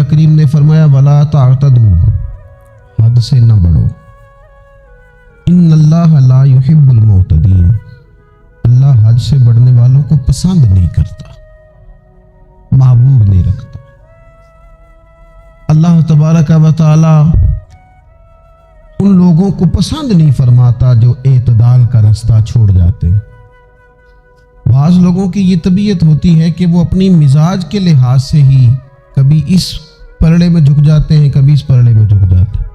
کریم نے فرمایا ولا تعتدوا، حد سے نہ بڑھو، ان اللہ لا یحب المعتدین، اللہ حد سے بڑھنے والوں کو پسند نہیں کرتا، محبوب نہیں رکھتا۔ اللہ تبارک و تعالی ان لوگوں کو پسند نہیں فرماتا جو اعتدال کا رستہ چھوڑ جاتے ہیں۔ بعض لوگوں کی یہ طبیعت ہوتی ہے کہ وہ اپنی مزاج کے لحاظ سے ہی کبھی اس پلڑے میں جھک جاتے ہیں، کبھی اس پلڑے میں جھک جاتے ہیں۔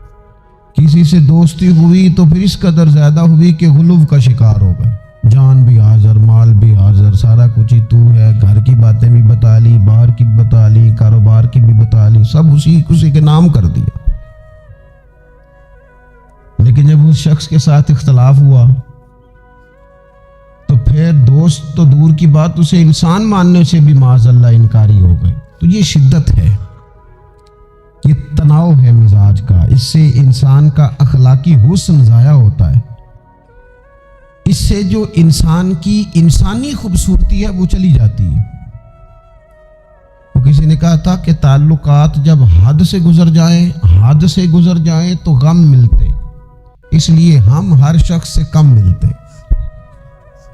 کسی سے دوستی ہوئی تو پھر اس قدر زیادہ ہوئی کہ غلو کا شکار ہو گئے، جان بھی حاضر، مال بھی حاضر، سارا کچھ ہی تو ہے، گھر کی باتیں بھی بتا لی، باہر کی بھی بتا لی، کاروبار کی بھی بتا لی، سب اسی کے نام کر دیا۔ لیکن جب اس شخص کے ساتھ اختلاف ہوا تو پھر دوست تو دور کی بات، اسے انسان ماننے سے بھی معاذ اللہ انکاری ہو گئے۔ تو یہ شدت ہے، یہ تناؤ ہے مزاج کا، اس سے انسان کا اخلاقی حسن ضائع ہوتا ہے، اس سے جو انسان کی انسانی خوبصورتی ہے وہ چلی جاتی ہے۔ وہ کسی نے کہا تھا کہ تعلقات جب حد سے گزر جائیں تو غم ملتے، اس لیے ہم ہر شخص سے کم ملتے۔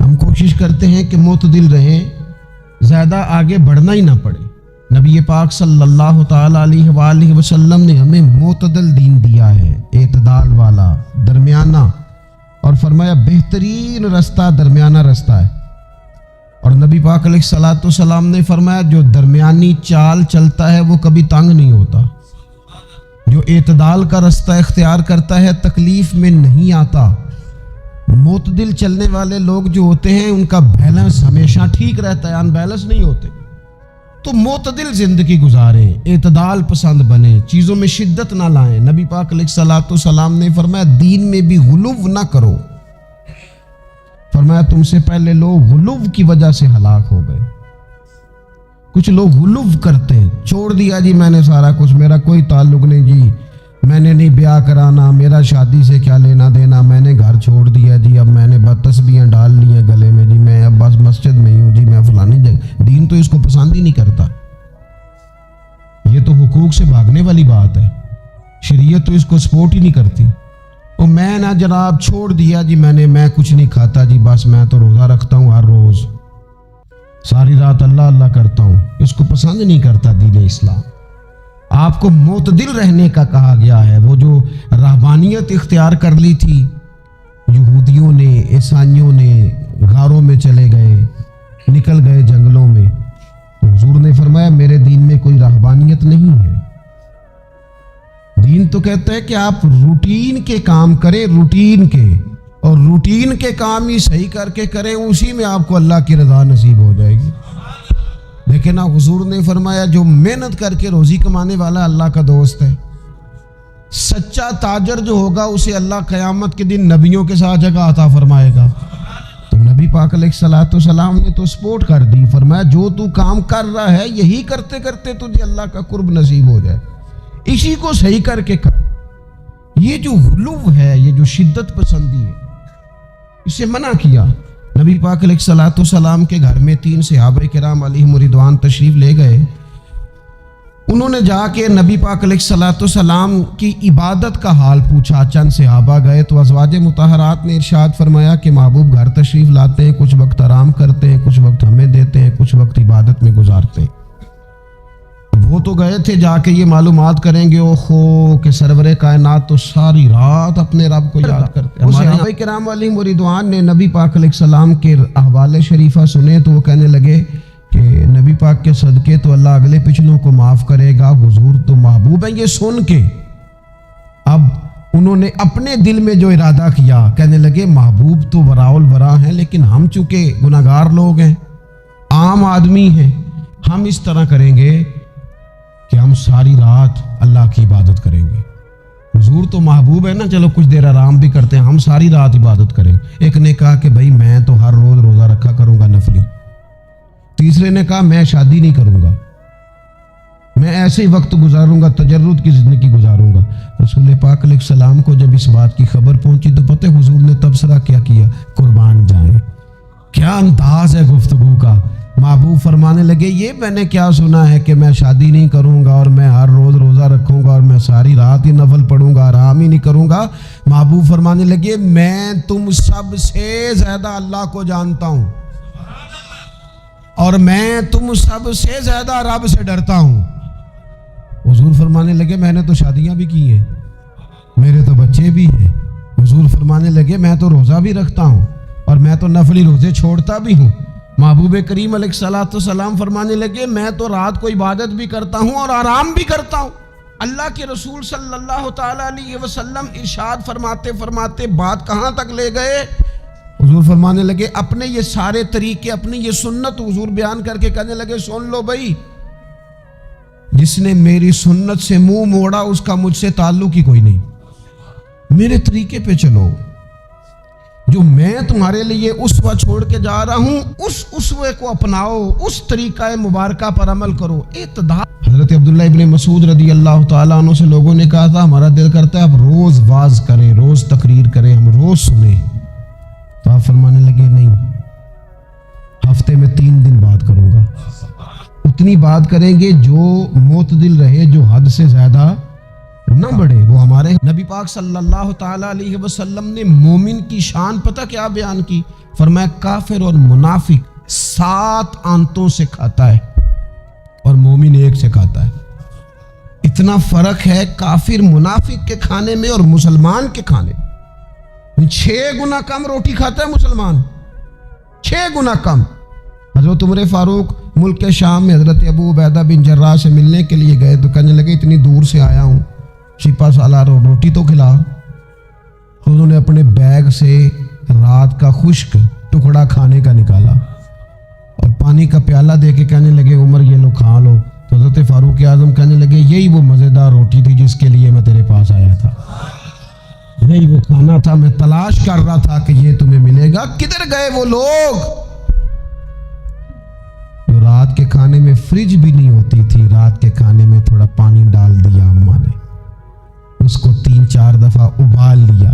ہم کوشش کرتے ہیں کہ معتدل رہیں، زیادہ آگے بڑھنا ہی نہ پڑے۔ نبی پاک صلی اللہ تعالی علیہ وآلہ وسلم نے ہمیں معتدل دین دیا ہے، اعتدال والا، درمیانہ، اور فرمایا بہترین رستہ درمیانہ رستہ ہے۔ اور نبی پاک علیہ الصلوۃ والسلام نے فرمایا جو درمیانی چال چلتا ہے وہ کبھی تنگ نہیں ہوتا، جو اعتدال کا رستہ اختیار کرتا ہے تکلیف میں نہیں آتا۔ معتدل چلنے والے لوگ جو ہوتے ہیں ان کا بیلنس ہمیشہ ٹھیک رہتا ہے، ان بیلنس نہیں ہوتے۔ تو معتدل زندگی گزاریں، اعتدال پسند بنیں، چیزوں میں شدت نہ لائیں۔ نبی پاک علیہ الصلوۃ والسلام نے فرمایا دین میں بھی غلو نہ کرو، فرمایا تم سے پہلے لوگ غلو کی وجہ سے ہلاک ہو گئے۔ کچھ لوگ غلو کرتے ہیں، چھوڑ دیا جی میں نے سارا کچھ، میرا کوئی تعلق نہیں جی، میں نے نہیں بیاہ کرانا، میرا شادی سے کیا لینا دینا، میں نے گھر چھوڑ دیا جی، اب میں نے بس تسبیحیں ڈال لی ہیں گلے میں جی، میں اب بس مسجد میں ہی ہوں جی، میں فلانی جگہ۔ دین تو اس کو پسند ہی نہیں کرتا، یہ تو حقوق سے بھاگنے والی بات ہے، شریعت تو اس کو سپورٹ ہی نہیں کرتی۔ اور میں نہ جناب چھوڑ دیا جی میں کچھ نہیں کھاتا جی، بس میں تو روزہ رکھتا ہوں ہر روز، ساری رات اللہ اللہ کرتا ہوں، اس کو پسند نہیں کرتا دین اسلام۔ آپ کو معتدل رہنے کا کہا گیا ہے۔ وہ جو رہبانیت اختیار کر لی تھی یہودیوں نے، عیسائیوں نے، غاروں میں چلے گئے، نکل گئے جنگلوں میں، تو حضور نے فرمایا میرے دین میں کوئی رہبانیت نہیں ہے۔ دین تو کہتا ہے کہ آپ روٹین کے کام کریں، روٹین کے، اور روٹین کے کام ہی صحیح کر کے کریں، اسی میں آپ کو اللہ کی رضا نصیب ہو جائے گی۔ لیکن حضور نے فرمایا جو محنت کر کے روزی کمانے والا اللہ کا دوست ہے، سچا تاجر جو ہوگا اسے اللہ قیامت کے دن نبیوں کے ساتھ جگہ عطا فرمائے گا۔ تو نبی پاک علیہ الصلوۃ والسلام نے تو سپورٹ کر دی، فرمایا جو تو کام کر رہا ہے یہی کرتے کرتے تجھے اللہ کا قرب نصیب ہو جائے، اسی کو صحیح کر کے کر۔ یہ جو غلو ہے، یہ جو شدت پسندی ہے، اسے منع کیا۔ نبی پاک علیہ الصلوۃ والسلام کے گھر میں 3 صحابہ کرام علیہم رضوان تشریف لے گئے۔ انہوں نے جا کے نبی پاک علیہ الصلوۃ والسلام کی عبادت کا حال پوچھا۔ چند صحابہ گئے تو ازواج مطہرات نے ارشاد فرمایا کہ محبوب گھر تشریف لاتے ہیں، کچھ وقت آرام کرتے ہیں، کچھ وقت ہمیں دیتے ہیں، کچھ وقت عبادت میں گزارتے ہیں۔ وہ تو گئے تھے جا کے یہ معلومات کریں گے اوہو کہ سرور کائنات تو ساری رات اپنے رب کو یاد کرتے ہیں۔ صحابہ کرام علیہم رضوان نے نبی پاک علیہ السلام کے احوال شریفہ سنے تو وہ کہنے لگے کہ نبی پاک کے صدقے تو اللہ اگلے پچھلوں کو معاف کرے گا، حضور تو محبوب ہیں۔ یہ سن کے اب انہوں نے اپنے دل میں جو ارادہ کیا، کہنے لگے محبوب تو وراء الورا ہیں، لیکن ہم چونکہ گناہگار لوگ ہیں، عام آدمی ہیں، ہم اس طرح کریں گے کہ ہم ساری رات اللہ کی عبادت کریں گے۔ حضور تو محبوب ہے نا، چلو کچھ دیر آرام بھی کرتے ہیں، ہم ساری رات عبادت کریں۔ ایک نے کہا کہ بھائی میں تو ہر روز روزہ رکھا کروں گا نفلی۔ تیسرے نے کہا میں شادی نہیں کروں گا، میں ایسے ہی وقت گزاروں گا، تجرد کی زندگی گزاروں گا۔ رسول پاک علیہ السلام کو جب اس بات کی خبر پہنچی تو پتہ حضور نے تبصرہ کیا قربان جائیں، کیا انداز ہے گفتگو کا۔ محبوب فرمانے لگے یہ میں نے کیا سنا ہے کہ میں شادی نہیں کروں گا اور میں ہر روز روزہ رکھوں گا اور میں ساری رات ہی نفل پڑھوں گا، آرام ہی نہیں کروں گا۔ محبوب فرمانے لگے میں تم سب سے زیادہ اللہ کو جانتا ہوں اور میں تم سب سے زیادہ رب سے ڈرتا ہوں۔ حضور فرمانے لگے میں نے تو شادیاں بھی کی ہیں، میرے تو بچے بھی ہیں۔ حضور فرمانے لگے میں تو روزہ بھی رکھتا ہوں اور میں تو نفلی روزے چھوڑتا بھی ہوں۔ محبوب کریم علیہ الصلوۃ والسلام فرمانے لگے میں تو رات کو عبادت بھی کرتا ہوں اور آرام بھی کرتا ہوں۔ اللہ کے رسول صلی اللہ تعالیٰ علیہ وسلم ارشاد فرماتے فرماتے بات کہاں تک لے گئے؟ حضور فرمانے لگے اپنے یہ سارے طریقے، اپنی یہ سنت حضور بیان کر کے کہنے لگے سن لو بھائی، جس نے میری سنت سے منہ موڑا اس کا مجھ سے تعلق ہی کوئی نہیں، میرے طریقے پہ چلو، جو میں تمہارے لیے اسوہ چھوڑ کے جا رہا ہوں اس اسوے کو اپناؤ، اس طریقہ مبارکہ پر عمل کرو۔ اعتدال۔ حضرت عبداللہ ابن مسعود رضی اللہ تعالیٰ عنہ سے لوگوں نے کہا تھا ہمارا دل کرتا ہے اب روز واز کریں، روز تقریر کریں، ہم روز سنیں، تو آپ فرمانے لگے نہیں، ہفتے میں 3 دن بات کروں گا، اتنی بات کریں گے جو معتدل رہے، جو حد سے زیادہ نہ بڑھے۔ وہ ہمارے نبی پاک صلی اللہ تعالیٰ علیہ وسلم نے مومن کی شان پتہ کیا بیان کی؟ فرمایا کافر اور منافق 7 آنتوں سے کھاتا ہے اور مومن 1 سے کھاتا ہے۔ اتنا فرق ہے کافر منافق کے کھانے میں اور مسلمان کے کھانے میں۔ 6 گنا کم روٹی کھاتا ہے مسلمان، 6 گنا کم۔ حضرت عمر فاروق ملک شام میں حضرت ابو عبیدہ بن جراح سے ملنے کے لیے گئے تو کہنے لگے اتنی دور سے آیا ہوں، شپا سالار روٹی تو کھلا۔ انہوں نے اپنے بیگ سے رات کا خشک ٹکڑا کھانے کا نکالا اور پانی کا پیالہ دے کے کہنے لگے عمر یہ لو کھا لو۔ تو حضرت فاروق اعظم کہنے لگے یہی وہ مزیدار روٹی تھی جس کے لیے میں تیرے پاس آیا تھا، یہی وہ کھانا تھا، میں تلاش کر رہا تھا کہ یہ تمہیں ملے گا۔ کدھر گئے وہ لوگ جو رات کے کھانے میں فریج بھی نہیں ہوتی تھی، رات کے کھانے میں تھوڑا پانی ڈال دیا اماں نے، اس کو 3-4 دفعہ ابال لیا،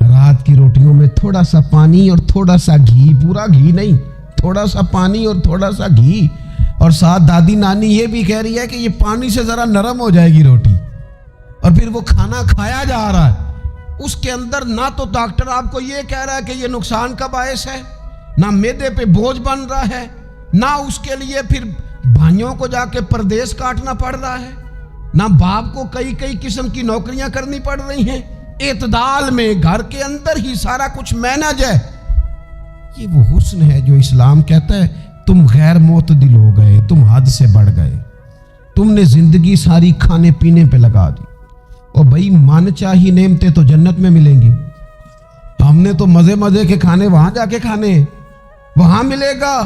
رات کی روٹیوں میں تھوڑا سا پانی اور تھوڑا سا گھی، پورا گھی نہیں، تھوڑا سا پانی اور تھوڑا سا گھی، اور ساتھ دادی نانی یہ بھی کہہ رہی ہے کہ یہ پانی سے ذرا نرم ہو جائے گی روٹی، اور پھر وہ کھانا کھایا جا رہا ہے۔ اس کے اندر نہ تو ڈاکٹر آپ کو یہ کہہ رہا ہے کہ یہ نقصان کا باعث ہے، نہ معدے پہ بوجھ بن رہا ہے، نہ اس کے لیے پھر بھائیوں کو جا کے پردیس کاٹنا پڑ رہا ہے، نہ باپ کو کئی قسم کی نوکریاں کرنی پڑ رہی ہیں۔ اعتدال میں گھر کے اندر ہی سارا کچھ مینج ہے۔ یہ وہ حسن ہے جو اسلام کہتا ہے تم غیر معتدل ہو گئے، تم حد سے بڑھ گئے، تم نے زندگی ساری کھانے پینے پہ لگا دی۔ اور بھائی من چاہی نعمتیں تو جنت میں ملیں گی، ہم نے تو مزے کے کھانے وہاں جا کے کھانے، وہاں ملے گا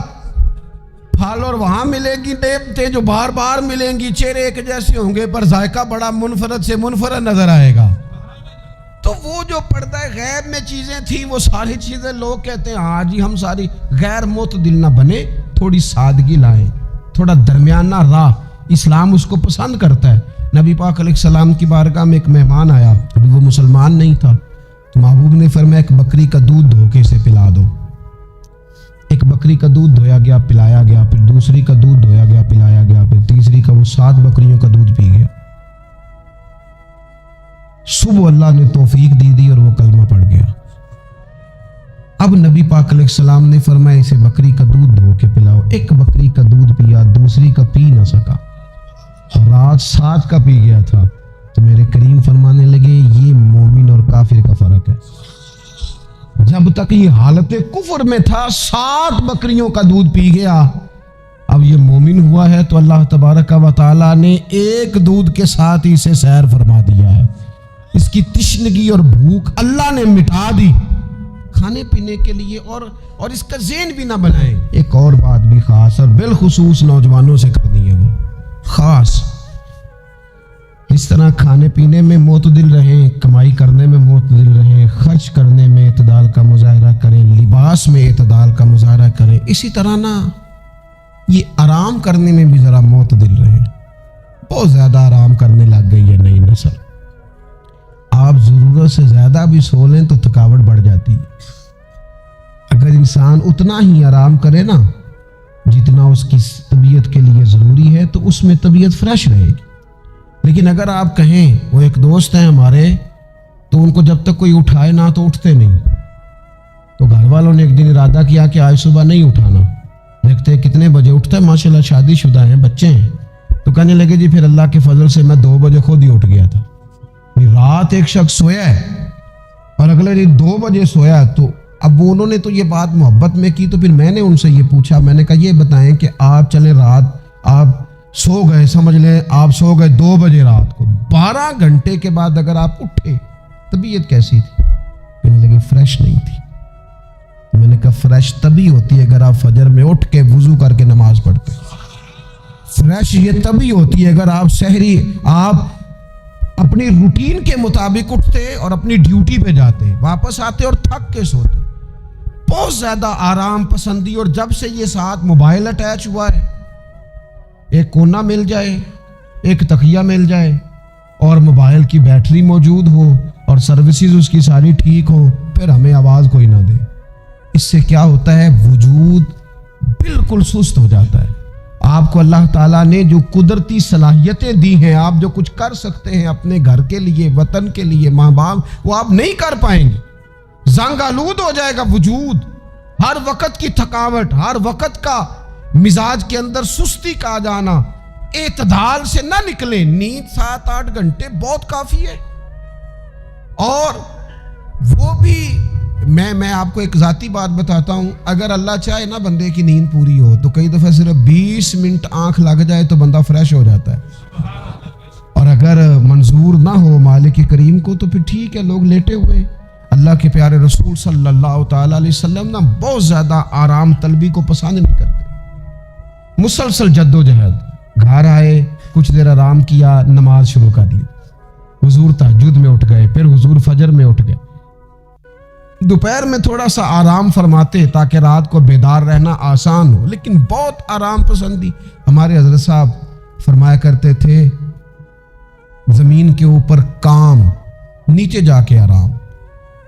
پھل اور وہاں ملے گی نعمتیں جو بار بار ملیں گی، چہرے ایک جیسے ہوں گے پر ذائقہ بڑا منفرد سے منفرد نظر آئے گا۔ تو وہ جو پردہ غیب میں چیزیں تھیں وہ ساری چیزیں لوگ کہتے ہیں ہاں جی ہم ساری غیر معتدل نہ بنے، تھوڑی سادگی لائیں، تھوڑا درمیانہ راہ، اسلام اس کو پسند کرتا ہے۔ نبی پاک علیہ السلام کی بارگاہ میں ایک مہمان آیا، ابھی وہ مسلمان نہیں تھا، تو محبوب نے فرمایا ایک بکری کا دودھ دھو کے اسے پلا دو۔ ایک بکری کا دودھ دھویا گیا، پلایا گیا، پھر دوسری کا دودھ دھویا گیا، پلایا گیا، پھر تیسری کا، وہ 7 بکریوں کا دودھ پی گیا۔ صبح اللہ نے توفیق دی اور وہ کلمہ پڑھ گیا۔ اب نبی پاک علیہ السلام نے فرمایا اسے بکری کا دودھ دھو کے پلاؤ۔ ایک بکری کا دودھ پیا، دوسری کا پی نہ سکا، رات 7 کا پی گیا تھا۔ تو میرے کریم فرمانے لگے یہ مومن اور کافر کا فرق ہے، جب تک یہ حالت کفر میں تھا 7 بکریوں کا دودھ پی گیا، اب یہ مومن ہوا ہے تو اللہ تبارک و تعالی نے ایک دودھ کے ساتھ ہی اسے سیر فرما دیا ہے، اس کی تشنگی اور بھوک اللہ نے مٹا دی کھانے پینے کے لیے، اور اس کا ذہن بھی نہ بنائیں۔ ایک اور بات بھی خاص اور بالخصوص نوجوانوں سے کرنی ہے، وہ خاص اس طرح کھانے پینے میں معتدل رہیں، کمائی کرنے میں معتدل رہیں، خرچ کرنے میں اعتدال کا مظاہرہ کریں، لباس میں اعتدال کا مظاہرہ کریں، اسی طرح نا یہ آرام کرنے میں بھی ذرا معتدل رہیں۔ بہت زیادہ آرام کرنے لگ گئی ہے نئی نسل، آپ ضرورت سے زیادہ بھی سو لیں تو تھکاوٹ بڑھ جاتی ہے۔ اگر انسان اتنا ہی آرام کرے نا جتنا اس کی طبیعت کے لیے ضروری ہے تو اس میں طبیعت فریش رہے گی. لیکن اگر آپ کہیں, وہ ایک دوست ہیں ہمارے, تو ان کو جب تک کوئی اٹھائے نہ تو اٹھتے نہیں. تو گھر والوں نے ایک دن ارادہ کیا کہ آج صبح نہیں اٹھانا. دیکھتے کتنے بجے اٹھتا ہے, ماشاءاللہ شادی شدہ ہیں, بچے ہیں. تو کہنے لگے جی پھر اللہ کے فضل سے میں 2 بجے خود ہی اٹھ گیا تھا. رات ایک شخص سویا ہے اور اگلے دن 2 بجے سویا. تو اب انہوں نے تو یہ بات محبت میں کی, تو پھر میں نے ان سے یہ پوچھا, میں نے کہا یہ بتائیں کہ آپ چلے رات آپ سو گئے, سمجھ لیں آپ سو گئے 2 بجے رات کو, 12 گھنٹے کے بعد اگر آپ اٹھے طبیعت کیسی تھی؟ کہنے لگے فریش نہیں تھی. میں نے کہا فریش تبھی ہوتی ہے اگر آپ فجر میں اٹھ کے وضو کر کے نماز پڑھتے. فریش یہ تبھی ہوتی ہے اگر آپ سحری آپ اپنی روٹین کے مطابق اٹھتے اور اپنی ڈیوٹی پہ جاتے, واپس آتے اور تھک کے سوتے. بہت زیادہ آرام پسندی, اور جب سے یہ ساتھ موبائل اٹیچ ہوا ہے, ایک کونا مل جائے, ایک تکیہ مل جائے, اور موبائل کی بیٹری موجود ہو اور سروسز اس کی ساری ٹھیک ہو, پھر ہمیں آواز کوئی نہ دے. اس سے کیا ہوتا ہے, وجود بالکل سست ہو جاتا ہے. آپ کو اللہ تعالیٰ نے جو قدرتی صلاحیتیں دی ہیں, آپ جو کچھ کر سکتے ہیں اپنے گھر کے لیے, وطن کے لیے, ماں باپ, وہ آپ نہیں کر پائیں گے. زنگ آلود ہو جائے گا وجود. ہر وقت کی تھکاوٹ, ہر وقت کا مزاج کے اندر سستی کا آ جانا, اعتدال سے نہ نکلیں. نیند 7-8 گھنٹے بہت کافی ہے. اور وہ بھی میں آپ کو ایک ذاتی بات بتاتا ہوں, اگر اللہ چاہے نا بندے کی نیند پوری ہو تو کئی دفعہ صرف 20 منٹ آنکھ لگ جائے تو بندہ فریش ہو جاتا ہے. اور اگر منظور نہ ہو مالک کریم کو تو پھر ٹھیک ہے, لوگ لیٹے ہوئے. اللہ کے پیارے رسول صلی اللہ تعالی علیہ وسلم نا بہت زیادہ آرام طلبی کو پسند نہیں کرتے. مسلسل جد و جہد, گھر آئے کچھ دیر آرام کیا, نماز شروع کر لی, حضور تہجد میں اٹھ گئے, پھر حضور فجر میں اٹھ گئے, دوپہر میں تھوڑا سا آرام فرماتے تاکہ رات کو بیدار رہنا آسان ہو. لیکن بہت آرام پسندی. ہمارے حضرت صاحب فرمایا کرتے تھے زمین کے اوپر کام, نیچے جا کے آرام.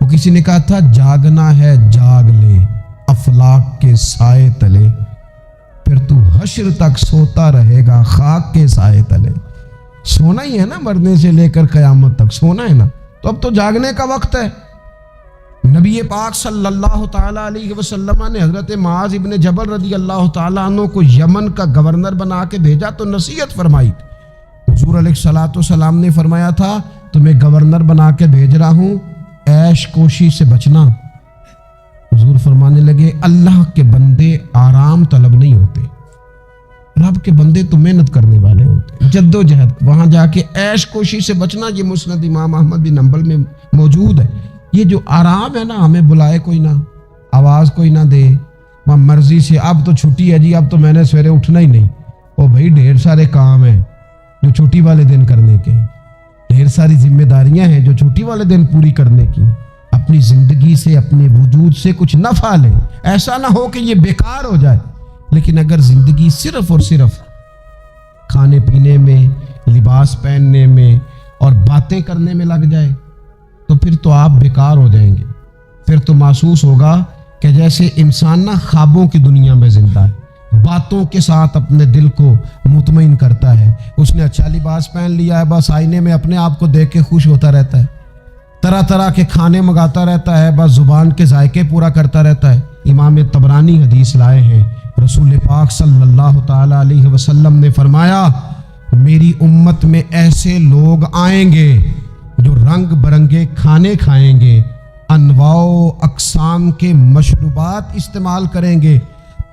وہ کسی نے کہا تھا جاگنا ہے جاگ لے افلاک کے سائے تلے, پھر تو حشر تک سوتا رہے گا خاک کے سائے تلے. سونا ہی ہے نا, مرنے سے لے کر قیامت تک سونا ہے نا, تو اب تو جاگنے کا وقت ہے. نبی پاک صلی اللہ تعالیٰ علیہ وسلم نے حضرت معاذ ابن جبل رضی اللہ تعالیٰ عنہ کو یمن کا گورنر بنا کے بھیجا تو نصیحت فرمائی. حضور علیہ الصلوۃ والسلام نے فرمایا تھا تمہیں گورنر بنا کے بھیج رہا ہوں, عیش کوشی سے بچنا. حضور فرمانے لگے اللہ کے بندے آرام طلب نہیں ہوتے, رب کے بندے تو محنت کرنے والے ہوتے, جد و جہد. وہاں جا کے عیش کوشی سے بچنا, یہ مسند امام احمد بن حنبل میں موجود ہے. یہ جو آرام ہے نا, ہمیں بلائے کوئی نہ, آواز کوئی نہ دے, وہاں مرضی سے اب تو چھٹی ہے جی, اب تو میں نے سویرے اٹھنا ہی نہیں. او بھائی ڈھیر سارے کام ہیں جو چھٹی والے دن کرنے کے, ڈھیر ساری ذمہ داریاں ہیں جو چھٹی والے دن پوری کرنے کی. اپنی زندگی سے اپنے وجود سے کچھ نفع لیں, ایسا نہ ہو کہ یہ بیکار ہو جائے. لیکن اگر زندگی صرف اور صرف کھانے پینے میں, لباس پہننے میں اور باتیں کرنے میں لگ جائے تو پھر تو آپ بیکار ہو جائیں گے. پھر تو محسوس ہوگا کہ جیسے انسان نہ خوابوں کی دنیا میں زندہ ہے, باتوں کے ساتھ اپنے دل کو مطمئن کرتا ہے. اس نے اچھا لباس پہن لیا ہے, بس آئینے میں اپنے آپ کو دیکھ کے خوش ہوتا رہتا ہے, طرح طرح کے کھانے منگاتا رہتا ہے, بس زبان کے ذائقے پورا کرتا رہتا ہے. امام طبرانی حدیث لائے ہیں, رسول پاک صلی اللہ تعالی علیہ وسلم نے فرمایا میری امت میں ایسے لوگ آئیں گے جو رنگ برنگے کھانے کھائیں گے, انواع و اقسام کے مشروبات استعمال کریں گے,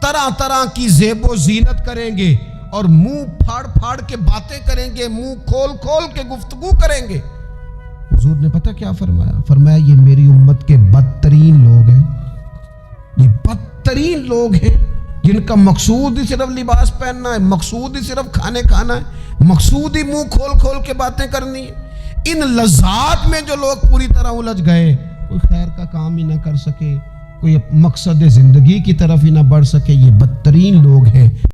طرح طرح کی زیب و زینت کریں گے, اور منہ پھاڑ پھاڑ کے باتیں کریں گے, منہ کھول کھول کے گفتگو کریں گے. حضور نے پتہ کیا فرمایا؟ فرمایا یہ میری امت کے بدترین لوگ ہیں. یہ بدترین لوگ ہیں جن کا مقصود ہی صرف لباس پہننا ہے, مقصود ہی صرف کھانے کھانا ہے, مقصود ہی منہ کھول کھول کے باتیں کرنی ہے. ان لذات میں جو لوگ پوری طرح الجھ گئے, کوئی خیر کا کام ہی نہ کر سکے, کوئی مقصد زندگی کی طرف ہی نہ بڑھ سکے, یہ بدترین لوگ ہیں.